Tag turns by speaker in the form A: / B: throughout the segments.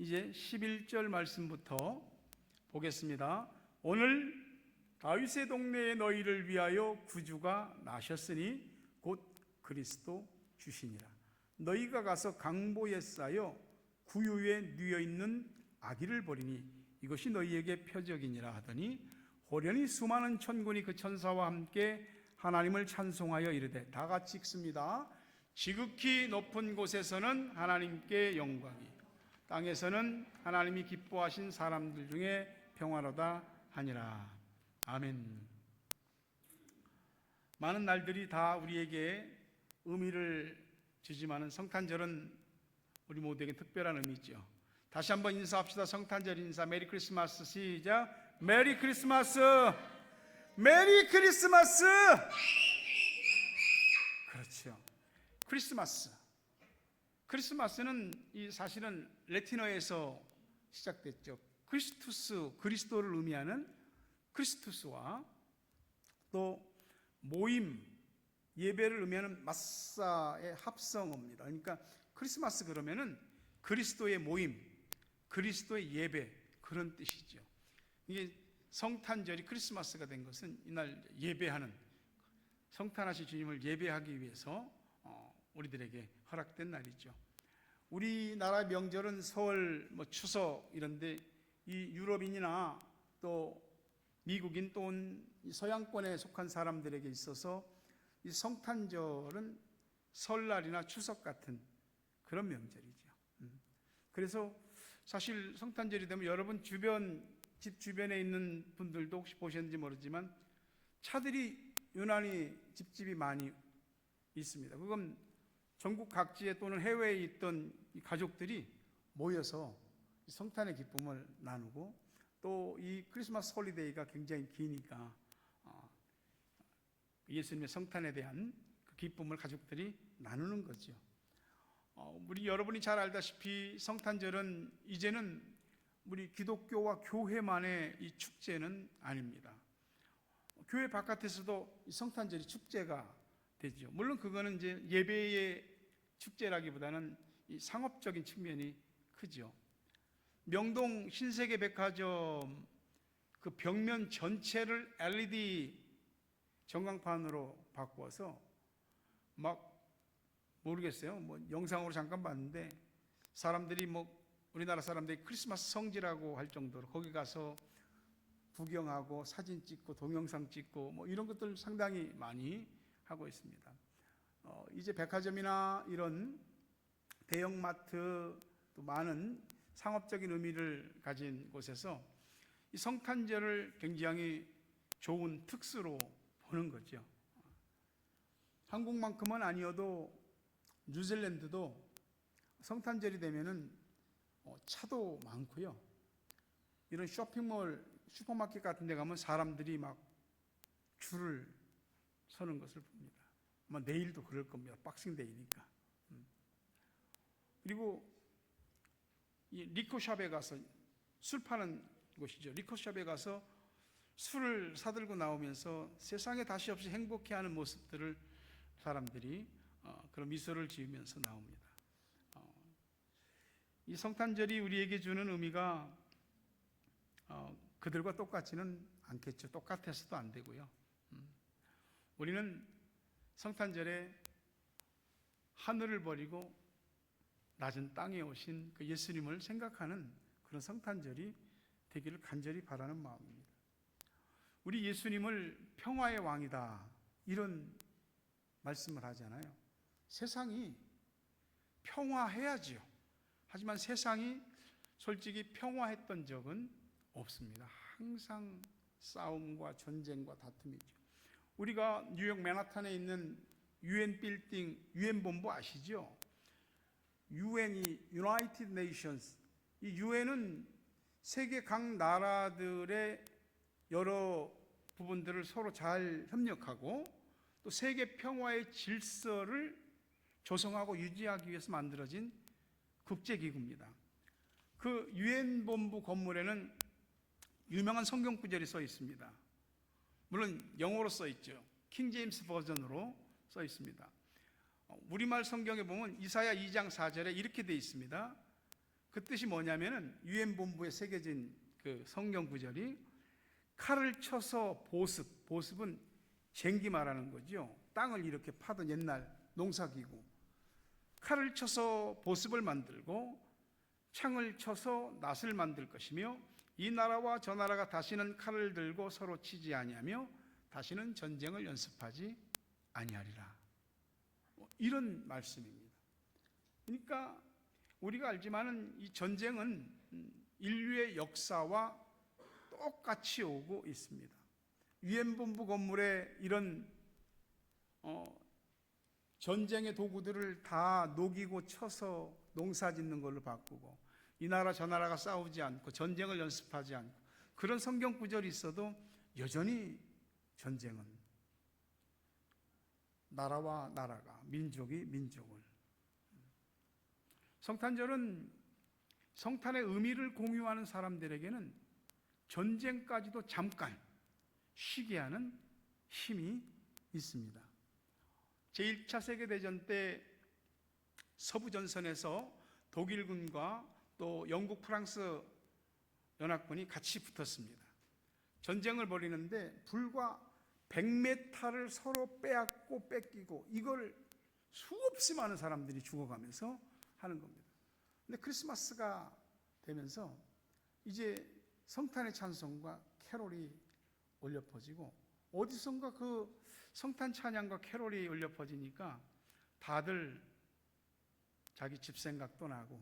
A: 이제 11절 말씀부터 보겠습니다. 오늘 다윗의 동네에 너희를 위하여 구주가 나셨으니 곧 그리스도 주시니라. 너희가 가서 강보에 쌓여 구유에 누워 있는 아기를 보리니 이것이 너희에게 표적이니라 하더니 호련히 수많은 천군이 그 천사와 함께 하나님을 찬송하여 이르되, 다 같이 읽습니다. 지극히 높은 곳에서는 하나님께 영광이, 땅에서는 하나님이 기뻐하신 사람들 중에 평화로다 하니라. 아멘. 많은 날들이 다 우리에게 의미를 주지만은 성탄절은 우리 모두에게 특별한 의미죠. 다시 한번 인사합시다. 성탄절 인사. 메리 크리스마스. 시작. 메리 크리스마스. 메리 크리스마스. 그렇죠. 크리스마스. 크리스마스는 사실은 라틴어에서 시작됐죠. 크리스투스, 그리스도를 의미하는 크리스투스와 또 모임, 예배를 의미하는 마사의 합성어입니다. 그러니까 크리스마스 그러면은 그리스도의 모임, 그리스도의 예배, 그런 뜻이죠. 이게 성탄절이 크리스마스가 된 것은 이날 예배하는, 성탄하신 주님을 예배하기 위해서 우리들에게 허락된 날이죠. 우리나라 명절은 설, 추석 이런데 이 유럽인이나 또 미국인 또 서양권에 속한 사람들에게 있어서 이 성탄절은 설날이나 추석 같은 그런 명절이죠. 그래서 사실 성탄절이 되면 여러분 집 주변에 있는 분들도 혹시 보셨는지 모르지만 차들이 유난히 집집이 많이 있습니다. 그건 전국 각지에 또는 해외에 있던 이 가족들이 모여서 성탄의 기쁨을 나누고, 또 이 크리스마스 홀리데이가 굉장히 기니까 예수님의 성탄에 대한 그 기쁨을 가족들이 나누는 거죠. 우리 여러분이 잘 알다시피 성탄절은 이제는 우리 기독교와 교회만의 이 축제는 아닙니다. 교회 바깥에서도 이 성탄절이 축제가 되죠. 물론 그거는 이제 예배의 축제라기보다는 이 상업적인 측면이 크죠. 명동 신세계 백화점 그 벽면 전체를 LED 전광판으로 바꾸어서 막 모르겠어요. 영상으로 잠깐 봤는데 사람들이 우리나라 사람들이 크리스마스 성지라고 할 정도로 거기 가서 구경하고 사진 찍고 동영상 찍고 이런 것들 상당히 많이 하고 있습니다. 이제 백화점이나 이런 대형마트 또 많은 상업적인 의미를 가진 곳에서 이 성탄절을 굉장히 좋은 특수로 보는 거죠. 한국만큼은 아니어도 뉴질랜드도 성탄절이 되면은 차도 많고요. 이런 쇼핑몰, 슈퍼마켓 같은 데 가면 사람들이 막 줄을 서는 것을 봅니다. 아마 내일도 그럴 겁니다. 박싱데이니까. 그리고 이 리코샵에 가서, 술 파는 곳이죠. 리코샵에 가서 술을 사들고 나오면서 세상에 다시 없이 행복해하는 모습들을 사람들이 그런 미소를 지으면서 나옵니다. 이 성탄절이 우리에게 주는 의미가 그들과 똑같지는 않겠죠. 똑같아서도 안 되고요. 우리는 성탄절에 하늘을 버리고 낮은 땅에 오신 그 예수님을 생각하는 그런 성탄절이 되기를 간절히 바라는 마음입니다. 우리 예수님을 평화의 왕이다 이런 말씀을 하잖아요. 세상이 평화해야지요. 하지만 세상이 솔직히 평화했던 적은 없습니다. 항상 싸움과 전쟁과 다툼이죠. 우리가 뉴욕 맨하탄에 있는 UN 빌딩, UN 본부 아시죠? UN이 United Nations, 이 UN은 세계 각 나라들의 여러 부분들을 서로 잘 협력하고 또 세계 평화의 질서를 조성하고 유지하기 위해서 만들어진 국제기구입니다. 그 UN 본부 건물에는 유명한 성경 구절이 써 있습니다. 물론 영어로 써 있죠. 킹 제임스 버전으로 써 있습니다. 우리말 성경에 보면 이사야 2장 4절에 이렇게 되어 있습니다. 그 뜻이 뭐냐면은 유엔 본부에 새겨진 그 성경 구절이 칼을 쳐서 보습은 쟁기 말하는 거죠. 땅을 이렇게 파던 옛날 농사기구. 칼을 쳐서 보습을 만들고 창을 쳐서 낫을 만들 것이며 이 나라와 저 나라가 다시는 칼을 들고 서로 치지 아니하며 다시는 전쟁을 연습하지 아니하리라. 이런 말씀입니다. 그러니까 우리가 알지만은 이 전쟁은 인류의 역사와 똑같이 오고 있습니다. 유엔 본부 건물에 이런 전쟁의 도구들을 다 녹이고 쳐서 농사 짓는 걸로 바꾸고 이 나라 저 나라가 싸우지 않고 전쟁을 연습하지 않고 그런 성경 구절이 있어도 여전히 전쟁은 나라와 나라가 민족이 민족을 성탄절은 성탄의 의미를 공유하는 사람들에게는 전쟁까지도 잠깐 쉬게 하는 힘이 있습니다. 제1차 세계대전 때 서부전선에서 독일군과 또 영국, 프랑스 연합군이 같이 붙었습니다. 전쟁을 벌이는데 불과 100m를 서로 빼앗고 뺏기고 이걸 수없이 많은 사람들이 죽어가면서 하는 겁니다. 근데 크리스마스가 되면서 이제 성탄의 찬송과 캐롤이 울려 퍼지고 어디선가 그 성탄 찬양과 캐롤이 울려 퍼지니까 다들 자기 집 생각도 나고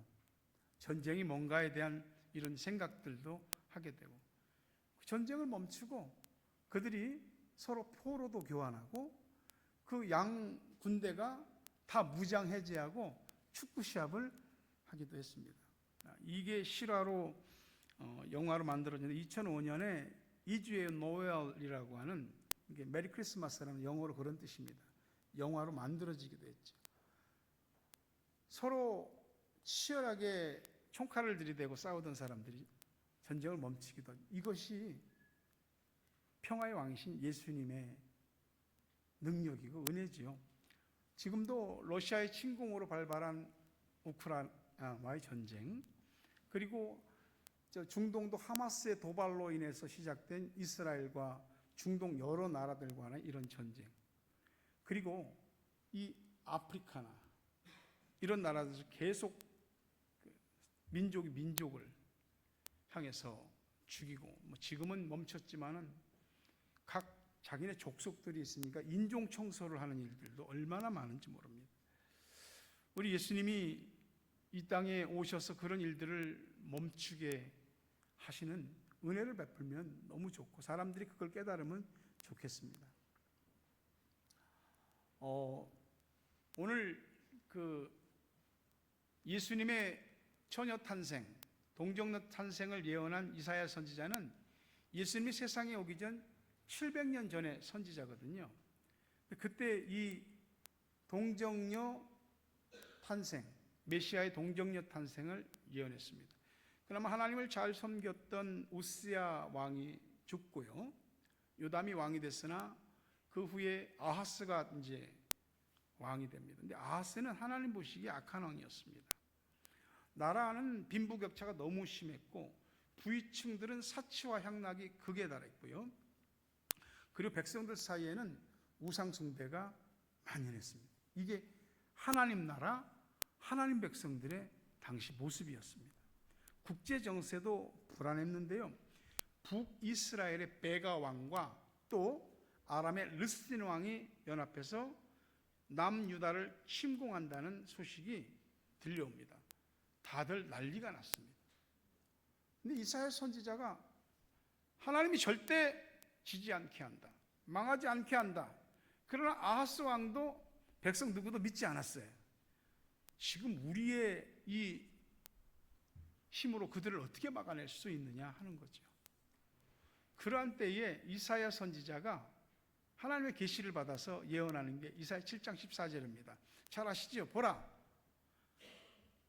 A: 전쟁이 뭔가에 대한 이런 생각들도 하게 되고 전쟁을 멈추고 그들이 서로 포로도 교환하고 그 양 군대가 다 무장 해제하고 축구 시합을 하기도 했습니다. 이게 실화로 영화로 만들어진 2005년에 이주의 노엘이라고 하는 이게 메리 크리스마스라는 영어로 그런 뜻입니다. 영화로 만들어지기도 했죠. 서로 치열하게 총칼을 들이대고 싸우던 사람들이 전쟁을 멈추기도 하고 이것이 평화의 왕이신 예수님의 능력이고 은혜지요. 지금도 러시아의 침공으로 발발한 우크라이나와의 전쟁 그리고 중동도 하마스의 도발로 인해서 시작된 이스라엘과 중동 여러 나라들과의 이런 전쟁 그리고 이 아프리카나 이런 나라들에서 계속 민족이 민족을 향해서 죽이고 지금은 멈췄지만은 각 자기네 족속들이 있으니까 인종 청소를 하는 일들도 얼마나 많은지 모릅니다. 우리 예수님이 이 땅에 오셔서 그런 일들을 멈추게 하시는 은혜를 베풀면 너무 좋고 사람들이 그걸 깨달으면 좋겠습니다. 오늘 그 예수님의 처녀 탄생, 동정녀 탄생을 예언한 이사야 선지자는 예수님이 세상에 오기 전 700년 전의 선지자거든요. 그때 이 동정녀 탄생, 메시아의 동정녀 탄생을 예언했습니다. 그나마 하나님을 잘 섬겼던 우스야 왕이 죽고요. 요담이 왕이 됐으나 그 후에 아하스가 이제 왕이 됩니다. 근데 아하스는 하나님 보시기에 악한 왕이었습니다. 나라는 빈부격차가 너무 심했고 부위층들은 사치와 향락이 극에 달했고요. 그리고 백성들 사이에는 우상 숭배가 만연했습니다. 이게 하나님 나라, 하나님 백성들의 당시 모습이었습니다. 국제 정세도 불안했는데요. 북이스라엘의 베가 왕과 또 아람의 르스딘 왕이 연합해서 남유다를 침공한다는 소식이 들려옵니다. 다들 난리가 났습니다. 근데 이사야 선지자가 하나님이 절대 지지 않게 한다. 망하지 않게 한다. 그러나 아하스 왕도 백성 누구도 믿지 않았어요. 지금 우리의 이 힘으로 그들을 어떻게 막아낼 수 있느냐 하는 거죠. 그러한 때에 이사야 선지자가 하나님의 계시를 받아서 예언하는 게 이사야 7장 14절입니다. 잘 아시죠? 보라,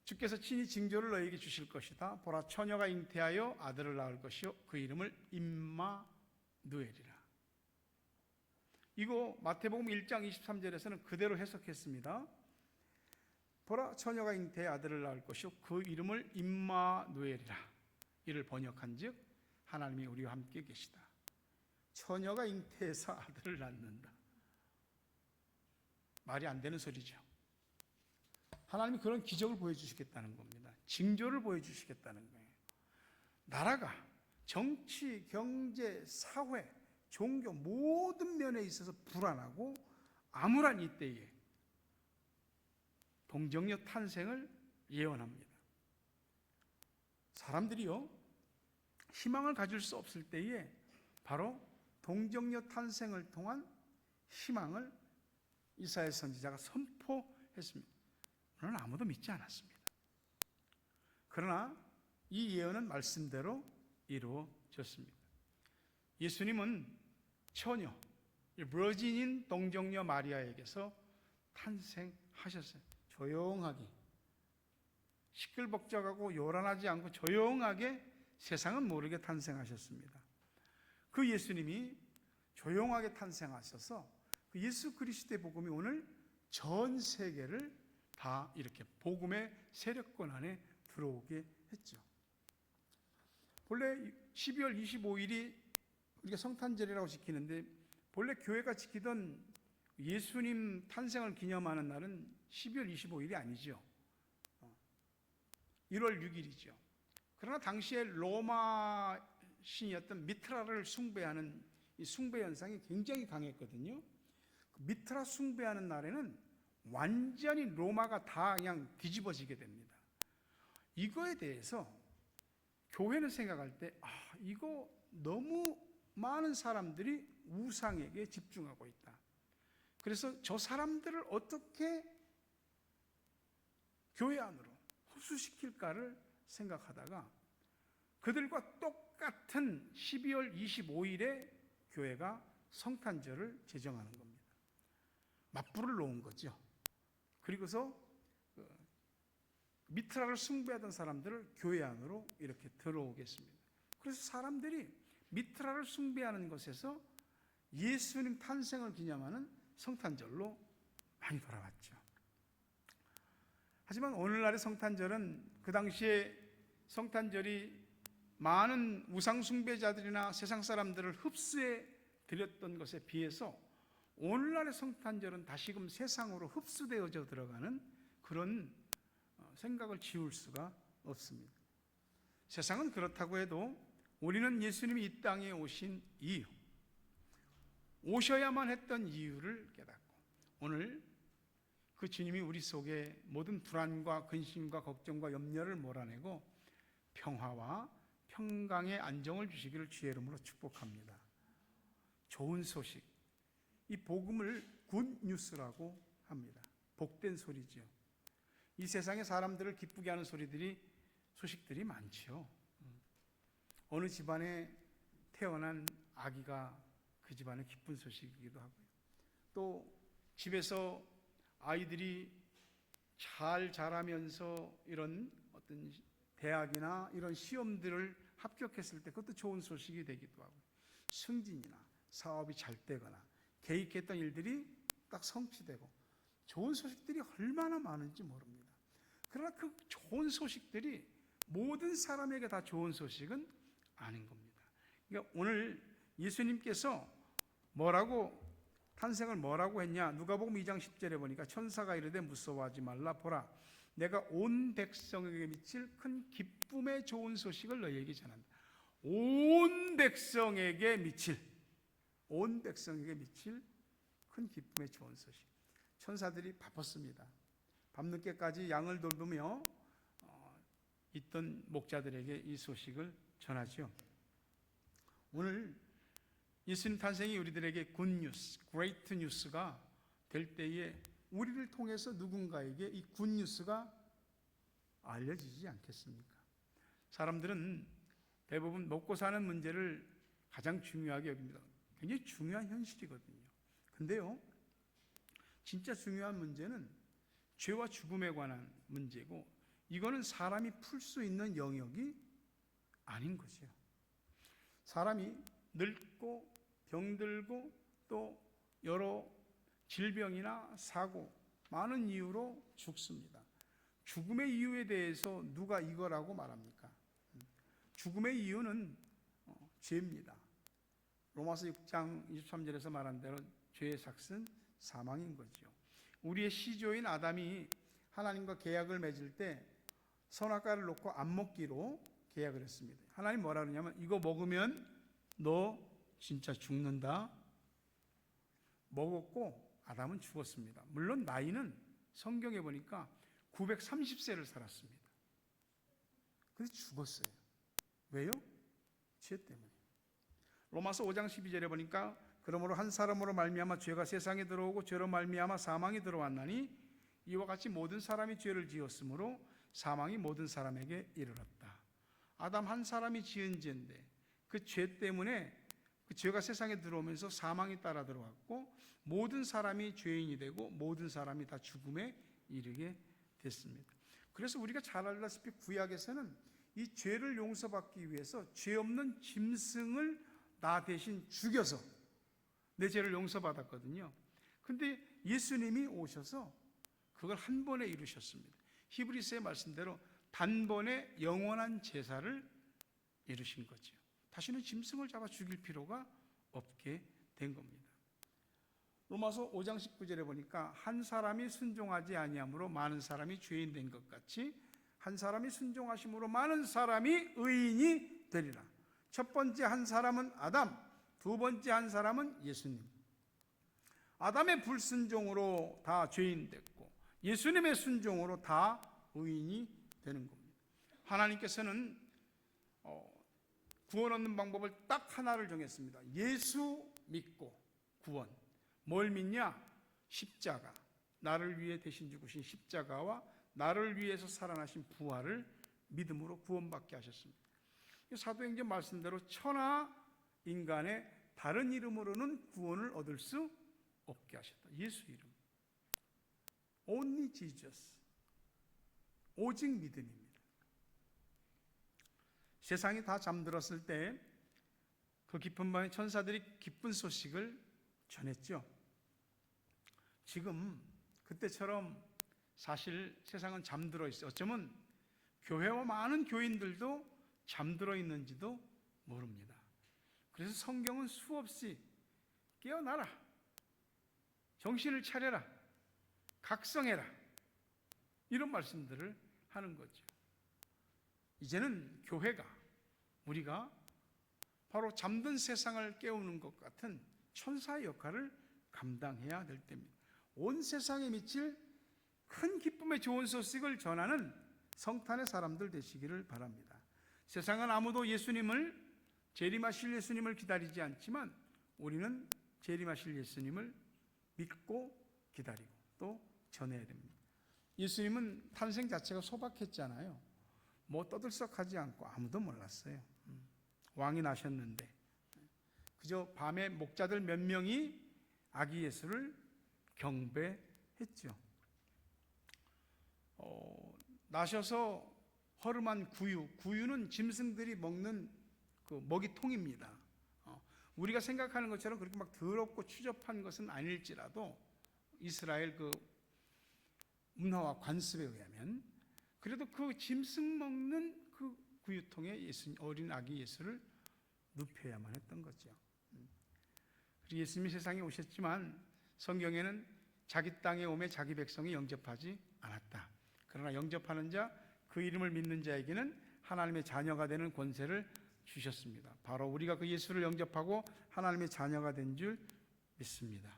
A: 주께서 친히 징조를 너에게 주실 것이다. 보라, 처녀가 잉태하여 아들을 낳을 것이요 그 이름을 임마누엘이라. 이거 마태복음 1장 23절에서는 그대로 해석했습니다. 보라, 처녀가 잉태의 아들을 낳을 것이요 그 이름을 임마누엘이라. 이를 번역한즉 하나님이 우리와 함께 계시다. 처녀가 잉태해서 아들을 낳는다. 말이 안 되는 소리죠. 하나님이 그런 기적을 보여주시겠다는 겁니다. 징조를 보여주시겠다는 거예요. 나라가 정치, 경제, 사회, 종교 모든 면에 있어서 불안하고 암울한 이때에 동정녀 탄생을 예언합니다. 사람들이요, 희망을 가질 수 없을 때에 바로 동정녀 탄생을 통한 희망을 이사야 선지자가 선포했습니다. 그러나 아무도 믿지 않았습니다. 그러나 이 예언은 말씀대로 이루어졌습니다. 예수님은 처녀, 버진인 동정녀 마리아에게서 탄생하셨어요. 조용하게, 시끌벅적하고 요란하지 않고 조용하게 세상은 모르게 탄생하셨습니다. 그 예수님이 조용하게 탄생하셔서 그 예수 그리스도의 복음이 오늘 전 세계를 다 이렇게 복음의 세력권 안에 들어오게 했죠. 본래 12월 25일이 우리가 성탄절이라고 지키는데 본래 교회가 지키던 예수님 탄생을 기념하는 날은 12월 25일이 아니죠. 1월 6일이죠. 그러나 당시에 로마 신이었던 미트라를 숭배하는 이 숭배 현상이 굉장히 강했거든요. 미트라 숭배하는 날에는 완전히 로마가 다 그냥 뒤집어지게 됩니다. 이거에 대해서 교회는 생각할 때 이거 너무 많은 사람들이 우상에게 집중하고 있다. 그래서 저 사람들을 어떻게 교회 안으로 흡수시킬까를 생각하다가 그들과 똑같은 12월 25일에 교회가 성탄절을 제정하는 겁니다. 맞불을 놓은 거죠. 그리고서 미트라를 숭배하던 사람들을 교회 안으로 이렇게 들어오겠습니다. 그래서 사람들이 미트라를 숭배하는 것에서 예수님 탄생을 기념하는 성탄절로 많이 돌아왔죠. 하지만 오늘날의 성탄절은 그 당시에 성탄절이 많은 우상 숭배자들이나 세상 사람들을 흡수해 드렸던 것에 비해서 오늘날의 성탄절은 다시금 세상으로 흡수되어져 들어가는 그런 생각을 지울 수가 없습니다. 세상은 그렇다고 해도 우리는 예수님이 이 땅에 오신 이유, 오셔야만 했던 이유를 깨닫고 오늘 그 주님이 우리 속에 모든 불안과 근심과 걱정과 염려를 몰아내고 평화와 평강의 안정을 주시기를 주의 이름으로 축복합니다. 좋은 소식, 이 복음을 굿뉴스라고 합니다. 복된 소리죠. 이 세상에 사람들을 기쁘게 하는 소식들이 많죠. 어느 집안에 태어난 아기가 그 집안의 기쁜 소식이기도 하고요. 또 집에서 아이들이 잘 자라면서 이런 어떤 대학이나 이런 시험들을 합격했을 때 그것도 좋은 소식이 되기도 하고, 승진이나 사업이 잘 되거나 계획했던 일들이 딱 성취되고 좋은 소식들이 얼마나 많은지 모릅니다. 그러나 그 좋은 소식들이 모든 사람에게 다 좋은 소식은 아닌 겁니다. 그러니까 오늘 예수님께서 탄생을 뭐라고 했냐? 누가복음 2장 10절에 보니까 천사가 이르되 무서워하지 말라. 보라, 내가 온 백성에게 미칠 큰 기쁨의 좋은 소식을 너희에게 전한다. 온 백성에게 미칠 큰 기쁨의 좋은 소식. 천사들이 바빴습니다. 밤늦게까지 양을 돌보며 있던 목자들에게 이 소식을 전하죠. 오늘 예수님 탄생이 우리들에게 굿뉴스, 그레이트 뉴스가 될 때에 우리를 통해서 누군가에게 이 굿뉴스가 알려지지 않겠습니까? 사람들은 대부분 먹고 사는 문제를 가장 중요하게 여깁니다. 굉장히 중요한 현실이거든요. 근데요, 진짜 중요한 문제는 죄와 죽음에 관한 문제고, 이거는 사람이 풀 수 있는 영역이 아닌 거죠. 사람이 늙고 병들고 또 여러 질병이나 사고, 많은 이유로 죽습니다. 죽음의 이유에 대해서 누가 이거라고 말합니까? 죽음의 이유는 죄입니다. 로마서 6장 23절에서 말한 대로 죄의 삭은 사망인 거죠. 우리의 시조인 아담이 하나님과 계약을 맺을 때 선악과를 놓고 안 먹기로 계약을 했습니다. 하나님 뭐라 그러냐면 이거 먹으면 너 진짜 죽는다. 먹었고 아담은 죽었습니다. 물론 나이는 성경에 보니까 930세를 살았습니다. 그래서 죽었어요. 왜요? 죄 때문에. 로마서 5장 12절에 보니까 그러므로 한 사람으로 말미암아 죄가 세상에 들어오고 죄로 말미암아 사망이 들어왔나니 이와 같이 모든 사람이 죄를 지었으므로 사망이 모든 사람에게 이르렀다. 아담 한 사람이 지은 죄인데 그 죄 때문에 그 죄가 세상에 들어오면서 사망이 따라 들어왔고 모든 사람이 죄인이 되고 모든 사람이 다 죽음에 이르게 됐습니다. 그래서 우리가 잘 알다시피 구약에서는 이 죄를 용서받기 위해서 죄 없는 짐승을 나 대신 죽여서 내 죄를 용서받았거든요. 근데 예수님이 오셔서 그걸 한 번에 이루셨습니다. 히브리서의 말씀대로 단번에 영원한 제사를 이루신 거죠. 다시는 짐승을 잡아 죽일 필요가 없게 된 겁니다. 로마서 5장 19절에 보니까 한 사람이 순종하지 아니함으로 많은 사람이 죄인 된 것 같이 한 사람이 순종하심으로 많은 사람이 의인이 되리라. 첫 번째 한 사람은 아담, 두 번째 한 사람은 예수님. 아담의 불순종으로 다 죄인 됐고 예수님의 순종으로 다 의인이 되는 겁니다. 하나님께서는 구원 얻는 방법을 딱 하나를 정했습니다. 예수 믿고 구원. 뭘 믿냐? 십자가. 나를 위해 대신 죽으신 십자가와 나를 위해서 살아나신 부활을 믿음으로 구원받게 하셨습니다. 사도행전 말씀대로 천하 인간의 다른 이름으로는 구원을 얻을 수 없게 하셨다. 예수 이름. Only Jesus. 오직 믿음입니다. 세상이 다 잠들었을 때 그 깊은 밤에 천사들이 기쁜 소식을 전했죠. 지금 그때처럼 사실 세상은 잠들어 있어요. 어쩌면 교회와 많은 교인들도 잠들어 있는지도 모릅니다. 그래서 성경은 수없이 깨어나라, 정신을 차려라, 각성해라 이런 말씀들을 하는 거죠. 이제는 교회가 우리가 바로 잠든 세상을 깨우는 것 같은 천사의 역할을 감당해야 될 때입니다. 온 세상에 미칠 큰 기쁨의 좋은 소식을 전하는 성탄의 사람들 되시기를 바랍니다. 세상은 아무도 예수님을 재림하실 예수님을 기다리지 않지만 우리는 재림하실 예수님을 믿고 기다리고 또 전해야 됩니다. 예수님은 탄생 자체가 소박했잖아요. 뭐 떠들썩하지 않고 아무도 몰랐어요. 왕이 나셨는데 그저 밤에 목자들 몇 명이 아기 예수를 경배했죠. 나셔서 허름한 구유는 짐승들이 먹는 그 먹이통입니다. 우리가 생각하는 것처럼 그렇게 막 더럽고 추접한 것은 아닐지라도 이스라엘 그 문화와 관습에 의하면 그래도 그 짐승 먹는 그 구유통에 어린 아기 예수를 눕혀야만 했던 거죠. 그리고 예수님이 세상에 오셨지만 성경에는 자기 땅에 오매 자기 백성이 영접하지 않았다. 그러나 영접하는 자, 그 이름을 믿는 자에게는 하나님의 자녀가 되는 권세를 주셨습니다. 바로 우리가 그 예수를 영접하고 하나님의 자녀가 된 줄 믿습니다.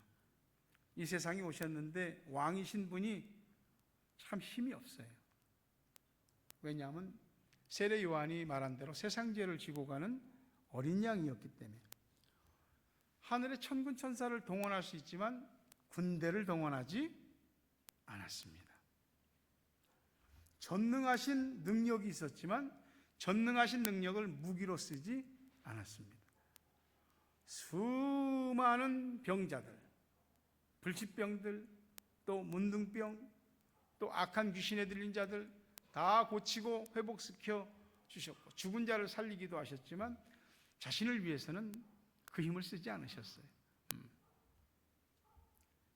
A: 이 세상에 오셨는데 왕이신 분이 참 힘이 없어요. 왜냐하면 세례 요한이 말한 대로 세상 죄를 지고 가는 어린 양이었기 때문에 하늘의 천군 천사를 동원할 수 있지만 군대를 동원하지 않았습니다. 전능하신 능력이 있었지만 전능하신 능력을 무기로 쓰지 않았습니다. 수많은 병자들, 불치병들, 또 문둥병, 또 악한 귀신에 들린 자들 다 고치고 회복시켜 주셨고 죽은 자를 살리기도 하셨지만 자신을 위해서는 그 힘을 쓰지 않으셨어요.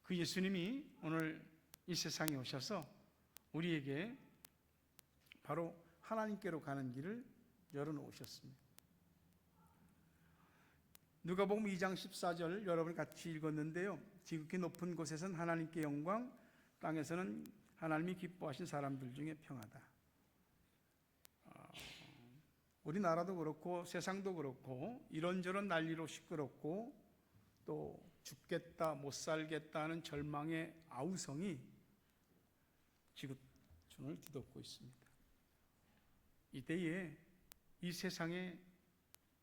A: 그 예수님이 오늘 이 세상에 오셔서 우리에게 바로 하나님께로 가는 길을 열어놓으셨습니다. 누가복음 2장 14절 여러분 같이 읽었는데요. 지극히 높은 곳에서는 하나님께 영광, 땅에서는 하나님이 기뻐하신 사람들 중에 평하다. 우리나라도 그렇고 세상도 그렇고 이런저런 난리로 시끄럽고 또 죽겠다 못 살겠다는 절망의 아우성이 지구촌을 뒤덮고 있습니다. 이때에 이 세상에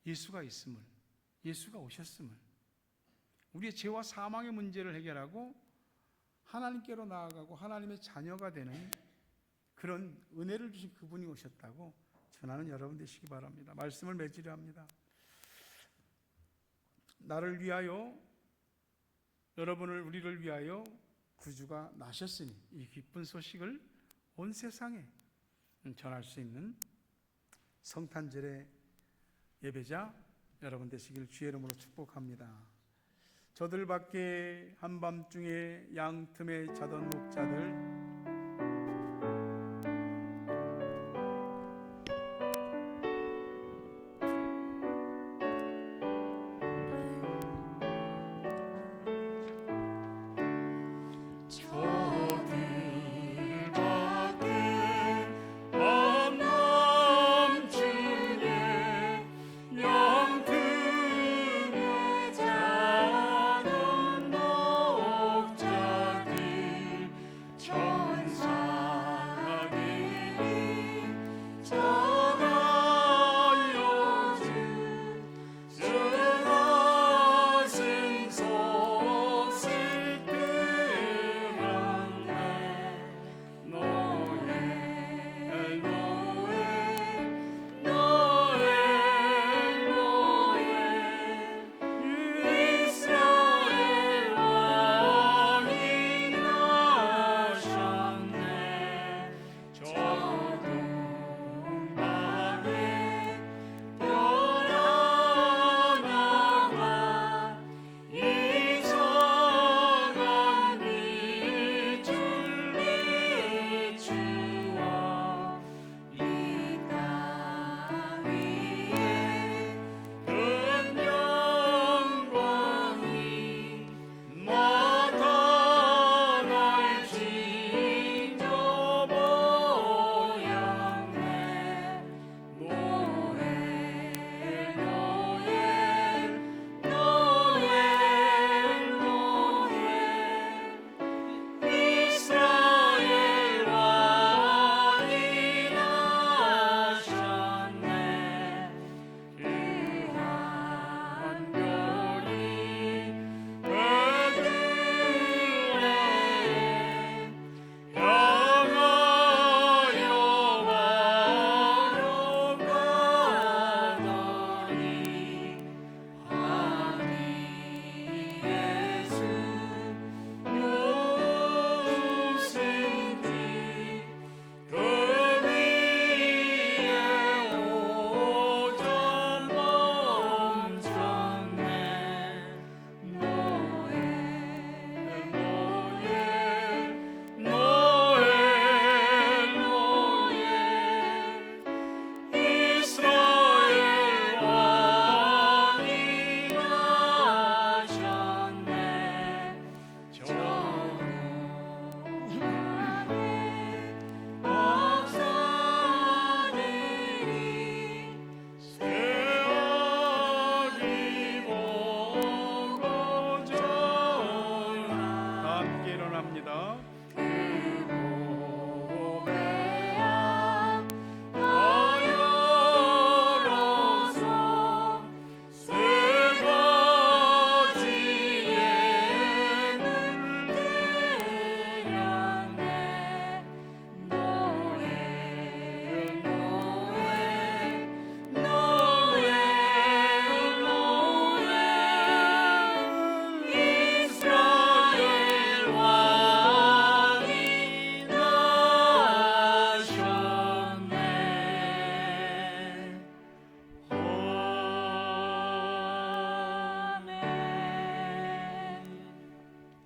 A: 예수가 있음을, 예수가 오셨음을, 우리의 죄와 사망의 문제를 해결하고 하나님께로 나아가고 하나님의 자녀가 되는 그런 은혜를 주신 그분이 오셨다고 전하는 여러분 되시기 바랍니다. 말씀을 맺으려 합니다. 나를 위하여, 여러분을, 우리를 위하여 구주가 나셨으니 이 기쁜 소식을 온 세상에 전할 수 있는 성탄절의 예배자 여러분 되시길 주의 이름으로 축복합니다. 저들 밖에 한밤중에 양틈에 자던 목자들,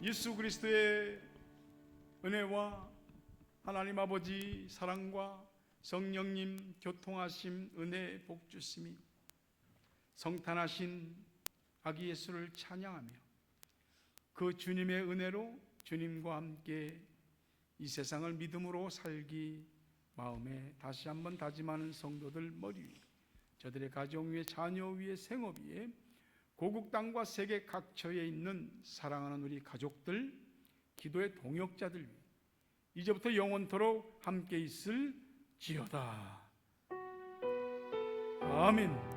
A: 예수 그리스도의 은혜와 하나님 아버지 사랑과 성령님 교통하심 은혜 복 주심이 성탄하신 아기 예수를 찬양하며 그 주님의 은혜로 주님과 함께 이 세상을 믿음으로 살기 마음에 다시 한번 다짐하는 성도들 머리 위에, 저들의 가정 위에, 자녀 위에, 생업 위에, 고국 땅과 세계 각처에 있는 사랑하는 우리 가족들, 기도의 동역자들 위해 이제부터 영원토록 함께 있을지어다. 아멘.